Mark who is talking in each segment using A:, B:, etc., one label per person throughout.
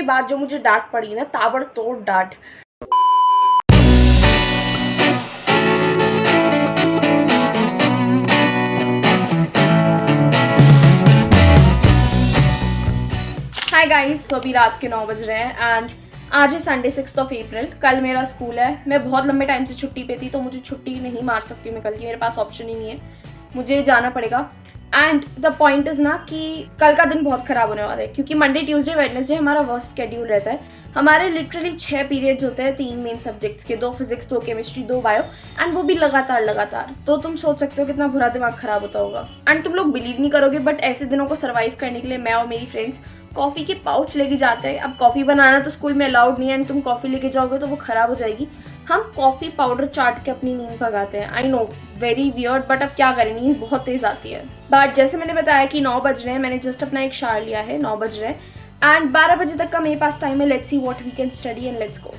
A: उसके बाद जो मुझे डांट पड़ी ना, ताबड़तोड़ डांट। हाय गाइस, तो अभी रात के 9 बज रहे हैं एंड आज है संडे 6 अप्रैल। कल मेरा स्कूल है। मैं बहुत लंबे टाइम से छुट्टी पे थी, तो मुझे छुट्टी नहीं मार सकती मैं कल की, मेरे पास ऑप्शन ही नहीं है, मुझे जाना पड़ेगा। एंड द पॉइंट इज़ ना कि कल का दिन बहुत ख़राब होने वाला है, क्योंकि मंडे ट्यूसडे वेडनेसडे हमारा वर्क स्केड्यूल रहता है। हमारे लिटरली 6 पीरियड्स होते हैं, 3 मेन सब्जेक्ट्स के, 2 फिजिक्स, 2 केमिस्ट्री, 2 बायो, एंड वो भी लगातार। तो तुम सोच सकते हो कितना बुरा दिमाग ख़राब होता होगा। एंड तुम लोग बिलीव नहीं करोगे, बट ऐसे दिनों को सर्वाइव करने के लिए मैं और मेरी फ्रेंड्स कॉफ़ी के पाउच लेके जाते हैं। अब कॉफ़ी बनाना तो स्कूल में अलाउड नहीं है, एंड तुम कॉफ़ी लेके जाओगे तो वो ख़राब हो जाएगी। हम कॉफ़ी पाउडर चाट के अपनी नींद भगाते हैं। I know, very weird, but अब क्या करें, नींद बहुत तेज़ आती है। बट जैसे मैंने बताया कि 9 बज रहे हैं, मैंने जस्ट अपना एक शावर लिया है, 9 बज रहे हैं एंड 12 बजे तक का मेरे पास टाइम है। Let's see what we can study and let's go.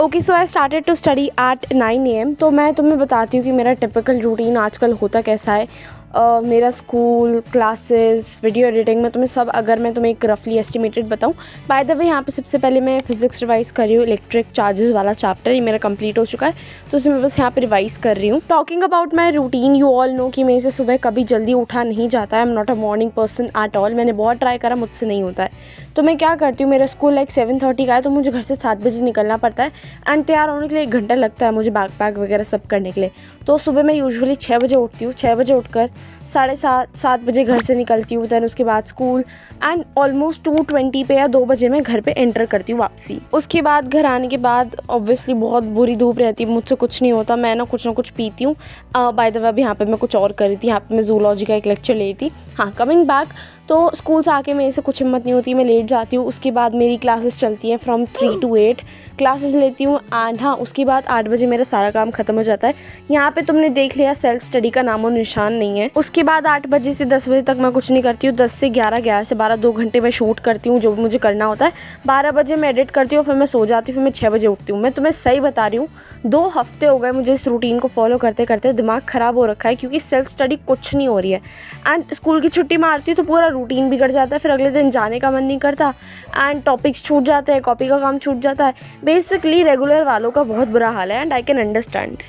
A: Okay, so I started to study at 9 AM। तो मैं तुम्हें बताती हूँ कि मेरा टिपिकल रूटीन आजकल होता कैसा है। मेरा स्कूल, क्लासेस, वीडियो एडिटिंग में तुम्हें सब, अगर मैं तुम्हें एक रफली एस्टिमेटेड बताऊँ। बाय द वे, यहाँ पे सबसे पहले मैं फिजिक्स रिवाइज़ कर रही हूँ। इलेक्ट्रिक चार्जेस वाला चैप्टर ये मेरा कंप्लीट हो चुका है, तो उसे मैं बस यहाँ पे रिवाइज़ कर रही हूँ। Talking about my routine, you all know कि मेरे से सुबह कभी जल्दी उठा नहीं जाता है। I am not a morning person at all. मैंने बहुत ट्राई करा, मुझसे नहीं होता है। तो मैं क्या करती हूँ, मेरा स्कूल लाइक 7:30 का है, तो मुझे घर से 7 बजे निकलना पड़ता है एंड तैयार होने के लिए 1 घंटा लगता है मुझे बैग पैक वगैरह सब करने के लिए। तो सुबह मैं यूजुअली 6 बजे उठती हूँ। 6 बजे उठकर 7:30 बजे घर से निकलती हूँ। दैन उसके बाद स्कूल एंड ऑलमोस्ट 2:20 पे या 2 बजे मैं घर पे एंटर करती हूँ वापसी। उसके बाद घर आने के बाद ऑब्वियसली बहुत बुरी धूप रहती है, मुझसे कुछ नहीं होता, मैं ना कुछ पीती हूँ। बाय द वे, अभी यहाँ पे मैं कुछ और कर रही थी, यहाँ पे मैं जूलॉजी का एक लेक्चर ले रही थी। हाँ, कमिंग बैक, तो स्कूल से आके मेरे से कुछ हिम्मत नहीं होती, मैं लेट जाती हूँ। उसके बाद मेरी क्लासेस चलती हैं फ्रॉम 3 to 8 क्लासेस लेती हूँ एंड हाँ, उसके बाद 8 बजे मेरा सारा काम ख़त्म हो जाता है। यहाँ पे तुमने देख लिया, सेल्फ स्टडी का नामो निशान नहीं है। उसके बाद 8 बजे से 10 बजे तक मैं कुछ नहीं करती हूँ। 10 से 11, 11 से 12, 2 घंटे मैं शूट करती हूँ जो भी मुझे करना होता है। 12 बजे मैं एडिट करती हूँ, फिर मैं सो जाती हूँ, फिर मैं 6 बजे उठती हूँ। मैं तुम्हें सही बता रही हूँ, 2 हफ्ते हो गए मुझे इस रूटीन को फॉलो करते करते। दिमाग ख़राब हो रखा है, क्योंकि सेल्फ स्टडी कुछ नहीं हो रही है एंड स्कूल की छुट्टी मारती हूँ तो पूरा रूटीन बिगड़ जाता है। फिर अगले दिन जाने का मन नहीं करता एंड टॉपिक्स छूट जाते हैं, कॉपी का काम छूट जाता है। बेसिकली रेगुलर वालों का बहुत बुरा हाल है and I can understand.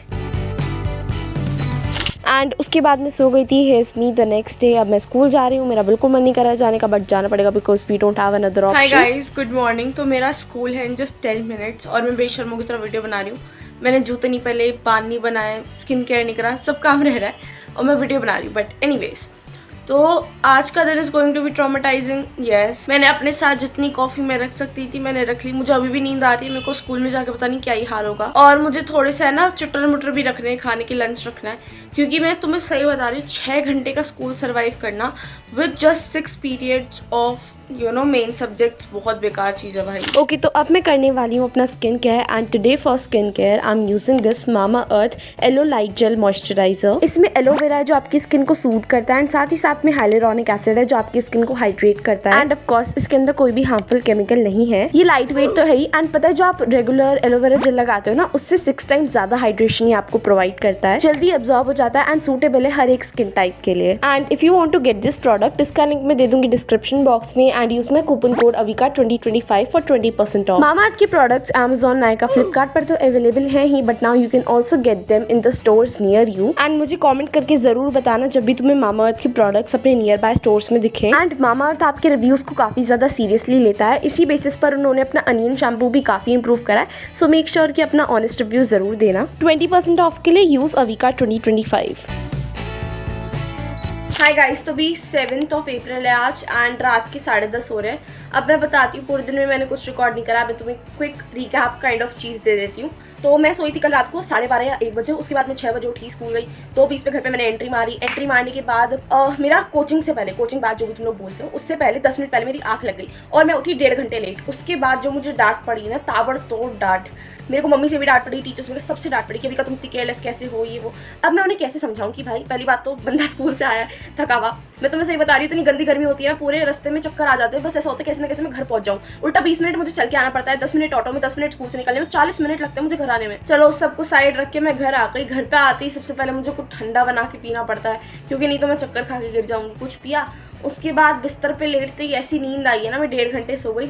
A: And उसके बाद मैं सो गई थी। Hedge me the next day. अब मैं स्कूल जा रही हूँ, मेरा बिल्कुल मन नहीं कर रहा है जाने का, बट जाना पड़ेगा because we don't have another option. Hi guys, good morning. तो मेरा स्कूल है इन जस्ट 10 मिनट्स और मैं बेशर्मों की तरह वीडियो बना रही हूँ। मैंने जूते नहीं पहले, बाल नहीं बनाए, स्किन केयर नहीं करा, सब काम रह रहा है और मैं वीडियो बना रही हूँ। बट एनीवेज, तो आज का दिन is going to be traumatizing. Yes, मैंने अपने साथ जितनी कॉफ़ी मैं रख सकती थी मैंने रख ली। मुझे अभी भी नींद आ रही है, मेरे को स्कूल में जाके पता नहीं क्या ही हाल होगा। और मुझे थोड़े से है ना चटर मुटर भी रखने हैं, खाने की लंच रखना है, क्योंकि मैं तुम्हें सही बता रही हूँ, 6 घंटे का स्कूल सर्वाइव करना with just 6 periods of main subjects बहुत बेकार चीज़ है भाई। ओके, तो अब मैं करने वाली हूँ अपना skin care and today for skin care I am using this Mamaearth aloe light gel moisturiser. इसमें एलोवेरा है जो आपकी स्किन को सूट करता है एंड साथ ही साथ में हाइलुरोनिक एसिड है जो आपकी स्किन को हाइड्रेट करता है एंड ऑफ कोर्स इसके अंदर कोई भी हार्मफुल केमिकल नहीं है। ये लाइट वेट तो है ही एंड पता है जो आप रेगुलर एलोवेरा जेल लगाते हो ना, उससे 6 टाइम्स ज्यादा हाइड्रेशन ये आपको प्रोवाइड करता है, जल्दी एब्जॉर्ब हो जाता है एंड सूटेबल है हर एक स्किन टाइप के लिए। And if you want to get this product, इसका लिंक मैं दे दूंगी डिस्क्रिप्शन बॉक्स में एंड यूज में coupon code Avika 2025 for 20% off. mamaearth के प्रोडक्ट्स Amazon, nykaa, फ्लिपकार्ट पर तो अवेलेबल हैं ही, but now you can also get them in the stores near you. And मुझे कमेंट करके जरूर बताना जब भी तुम्हें mamaearth के प्रोडक्ट्स अपने नियर बाय स्टोर्स में दिखे। एंड mamaearth आपके रिव्यूज को काफी ज्यादा सीरियसली लेता है, इसी बेसिस पर उन्होंने अपना अनियन शैम्पू भी काफी इंप्रूव करा है। सो मेक श्योर कि अपना ऑनेस्ट रिव्यू जरूर देना। 20% ऑफ के लिए यूज अविका 2025। हाय गाइस, तो भी 7 अप्रैल है आज एंड रात के 10:30 हो रहे हैं। अब मैं बताती हूँ, पूरे दिन में मैंने कुछ रिकॉर्ड नहीं करा। मैं तुम्हें क्विक रिकैप काइंड ऑफ चीज़ दे देती हूँ। तो मैं सोई थी कल रात को 12:30 या 1 बजे। उसके बाद मैं 6 बजे उठी, स्कूल गई, 2:20 पे घर पे मैंने एंट्री मारी। एंट्री मारने के बाद मेरा कोचिंग से पहले, कोचिंग बाद जो भी तुम लोग बोलते हो, उससे पहले 10 मिनट पहले मेरी आँख लग गई और मैं उठी 1.5 घंटे लेट। उसके बाद जो मुझे डांट पड़ी ना, ताबड़तोड़ डांट। मेरे को मम्मी से भी डांट पड़ी, टीचर्स से, सबसे डांट पड़ी कि अभी तुम इतनी केयरलेस कैसे हो, ये वो। अब मैं उन्हें कैसे समझाऊं कि भाई पहली बात तो बंदा स्कूल से आया है थका हुआ। मैं तुम्हें सही बता रही हूँ, इतनी गंदी गर्मी होती है ना, पूरे रास्ते में चक्कर आ जाते हैं। बस ऐसा होता है कैसे ना कैसे मैं घर पहुंच जाऊँ। उल्टा 20 मिनट मुझे चल के आना पड़ता है, 10 मिनट ऑटो में, 10 मिनट स्कूल से निकलने में, 40 मिनट लगते हैं मुझे घर आने में। चलो सबको साइड रख के मैं घर आ गई। घर पे आते ही सबसे पहले मुझे कुछ ठंडा बना के पीना पड़ता है, क्योंकि नहीं तो मैं चक्कर खा के गिर जाऊंगी। कुछ पिया, उसके बाद बिस्तर पे लेटते ही ऐसी नींद आई है ना, मैं 1.5 घंटे सो गई,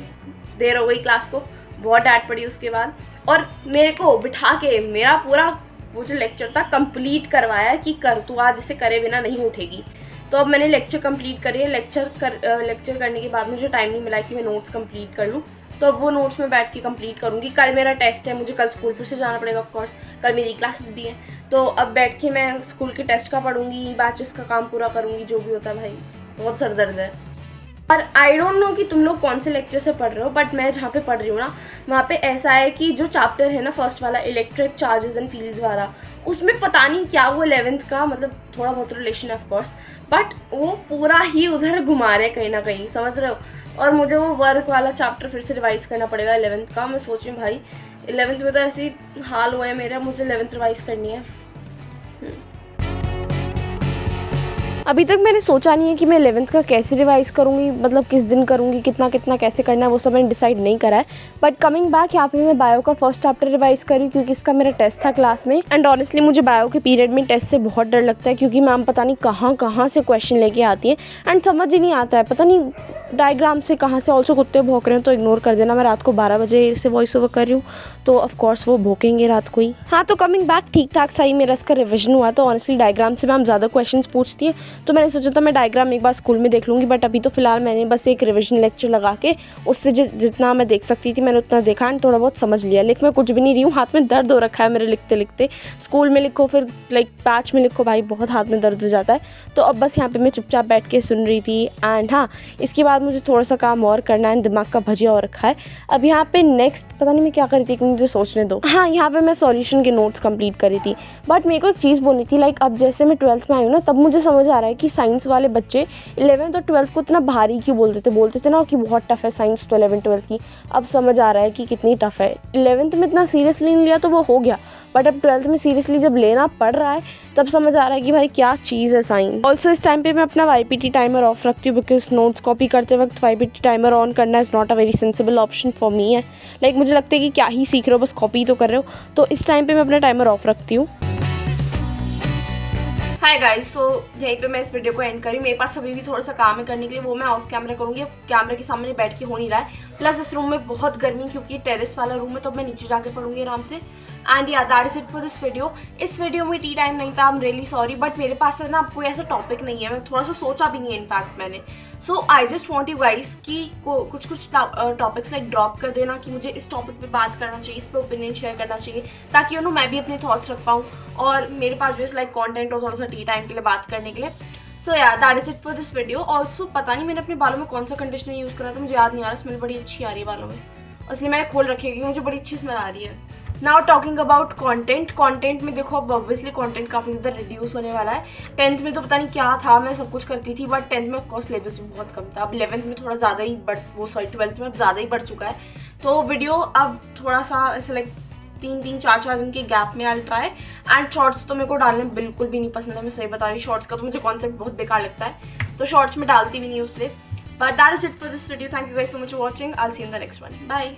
A: देर हो गई क्लास को, बहुत डांट पड़ी उसके बाद। और मेरे को बिठा के मेरा पूरा वो जो लेक्चर था कंप्लीट करवाया कि कर तू आज, इसे करे बिना नहीं उठेगी। तो अब मैंने लेक्चर कंप्लीट करी है। लेक्चर करने के बाद मुझे टाइम नहीं मिला कि मैं नोट्स कंप्लीट कर लूँ, तो अब वो नोट्स में बैठ के कंप्लीट करूँगी। कल मेरा टेस्ट है, मुझे कल स्कूल फिर से जाना पड़ेगा ऑफकोर्स, कल मेरी क्लासेस भी हैं। तो अब बैठ के मैं स्कूल के टेस्ट का पढ़ूँगी, बैचेस का काम पूरा करूँगी, जो भी होता है भाई, बहुत सर दर्द है। और आई डोंट नो कि तुम लोग कौन से लेक्चर से पढ़ रहे हो, बट मैं जहाँ पे पढ़ रही हूँ ना, वहाँ पे ऐसा है कि जो चैप्टर है ना फर्स्ट वाला, इलेक्ट्रिक चार्जेस एंड फील्ड्स वाला, उसमें पता नहीं क्या वो 11th का मतलब थोड़ा बहुत रिलेशन है ऑफकोर्स, बट वो पूरा ही उधर घुमा रहे कहीं ना कहीं, समझ रहे हो। और मुझे वो वर्क वाला चैप्टर फिर से रिवाइज करना पड़ेगा 11th का। मैं सोच रही हूँ भाई 11th में तो ऐसी हाल हुआ है मेरा, मुझे 11th रिवाइज करनी है। अभी तक मैंने सोचा नहीं है कि मैं 11th का कैसे रिवाइज़ करूँगी, मतलब किस दिन करूँगी, कितना कितना कैसे करना है, वो सब मैंने डिसाइड नहीं करा है। बट कमिंग बैक, यहाँ पे मैं बायो का फर्स्ट चैप्टर रिवाइज़ करी क्योंकि इसका मेरा टेस्ट था क्लास में। एंड ऑनेस्टली मुझे बायो के पीरियड में टेस्ट से बहुत डर लगता है क्योंकि मैम पता नहीं कहाँ से क्वेश्चन लेके आती है एंड समझ ही नहीं आता है, पता नहीं डायग्राम से कहाँ से। ऑल्सो कुत्ते भौंक रहे हैं तो इग्नोर कर देना, मैं रात को 12 बजे से वॉइस ओवर कर रही हूँ, तो ऑफकोर्स वो भौंकेंगे रात को ही। हाँ, तो कमिंग बैक ठीक ठाक सही मेरा इसका रिविजन हुआ। तो ऑनेस्टली डायग्राम से मैम ज़्यादा क्वेश्चन पूछती है, तो मैंने सोचा था मैं डायग्राम एक बार स्कूल में देख लूँगी, बट अभी तो फिलहाल मैंने बस एक रिविजन लेक्चर लगा के उससे जितना मैं देख सकती थी मैंने उतना देखा एंड थोड़ा बहुत समझ लिया। लेकिन मैं कुछ भी नहीं रही हूँ, हाथ में दर्द हो रखा है मेरे लिखते लिखते। स्कूल में लिखो फिर लाइक पैच में लिखो, भाई बहुत हाथ में दर्द हो जाता है। तो अब बस यहाँ पे मैं चुपचाप बैठ के सुन रही थी। एंड हाँ, इसके बाद मुझे थोड़ा सा काम और करना है, दिमाग का भजिया हो रखा है। अब यहाँ पे नेक्स्ट पता नहीं मैं क्या करी थी, मुझे सोचने दो। हाँ, यहाँ पे मैं सॉल्यूशन के नोट्स कंप्लीट करी थी। बट मेरे को एक चीज़ बोलनी थी, लाइक अब जैसे मैं 12th में आई हूँ ना, तब मुझे समझ आ रहा है कि साइंस वाले बच्चे 11th और 12th को इतना भारी क्यों बोलते थे ना कि बहुत टफ है साइंस। तो 11th 12th की अब समझ आ रहा है कि कितनी टफ है। 11th में इतना सीरियसली नहीं लिया तो वो हो गया, बट अब 12th में सीरियसली जब लेना पड़ रहा है तब समझ आ रहा है कि भाई क्या चीज़ है साइंस। ऑल्सो इस टाइम पे मैं अपना YPT टाइमर ऑफ रखती हूँ बिकॉज नोट्स कॉपी करते वक्त YPT टाइमर ऑन करना is not a very sensible option for me है। लाइक मुझे लगता है कि क्या ही सीख रहे हो, बस कॉपी तो कर रहे हो, तो इस टाइम पे मैं अपना टाइमर ऑफ रखती हूँ। हाय गाइस, सो यहीं पे मैं इस वीडियो को एंड करी। मेरे पास अभी भी थोड़ा सा काम है करने के लिए, वो मैं ऑफ कैमरा करूँगी। अब कैमरे के सामने बैठ के हो नहीं रहा है, प्लस इस रूम में बहुत गर्मी क्योंकि टेरेस वाला रूम है, तो मैं नीचे जाके पढ़ूंगी आराम से। एंड या that is it for this video. इस वीडियो में टी टाइम नहीं था, I am really sorry, but मेरे पास है ना कोई ऐसा टॉपिक नहीं है, मैं थोड़ा सा सोचा भी नहीं है इनफैक्ट मैंने। So I just want you guys कि कुछ टॉपिक्स लाइक ड्रॉप कर देना कि मुझे इस टॉपिक पे बात करना चाहिए, इस पे ओपिनियन शेयर करना चाहिए, ताकि यू नो मैं भी अपने थॉट्स रख पाऊँ और मेरे पास भी लाइक कंटेंट हो थोड़ा सा टी टाइम के लिए बात करने के लिए। सो या that is it for this video. Also पता नहीं मैंने अपने बालों में कौन सा कंडीशनर यूज़ करा था, मुझे याद नहीं आ रहा। स्मेल बड़ी अच्छी आ रही है बालों में, इसलिए मैंने खोल रखी है क्योंकि मुझे बड़ी अच्छी स्मेल आ रही है। नाउ टॉकिंग अबाउट कंटेंट में देखो, अब ऑब्वियसली कंटेंट काफ़ी ज़्यादा रिड्यूस होने वाला है। 10th में तो पता नहीं क्या था, मैं सब कुछ करती थी, बट 10th में ऑफकोर्स सिलेबस भी बहुत कम था। अब 11th में थोड़ा ज़्यादा ही 12th में अब ज़्यादा ही बढ़ चुका है। तो वीडियो अब थोड़ा सा ऐसे लाइक 3-4 दिन के गैप में आई ट्राई। एंड शॉर्ट्स तो मेरे को डालने बिल्कुल भी नहीं पसंद है, मैं सही बता रही। शॉर्ट्स का तो मुझे कॉन्सेप्ट बहुत बेकार लगता है, तो शॉर्ट्स में डालती भी नहीं उसलिए। But that is it for this video. Thank you guys so much for watching. I will see you in the next one. Bye.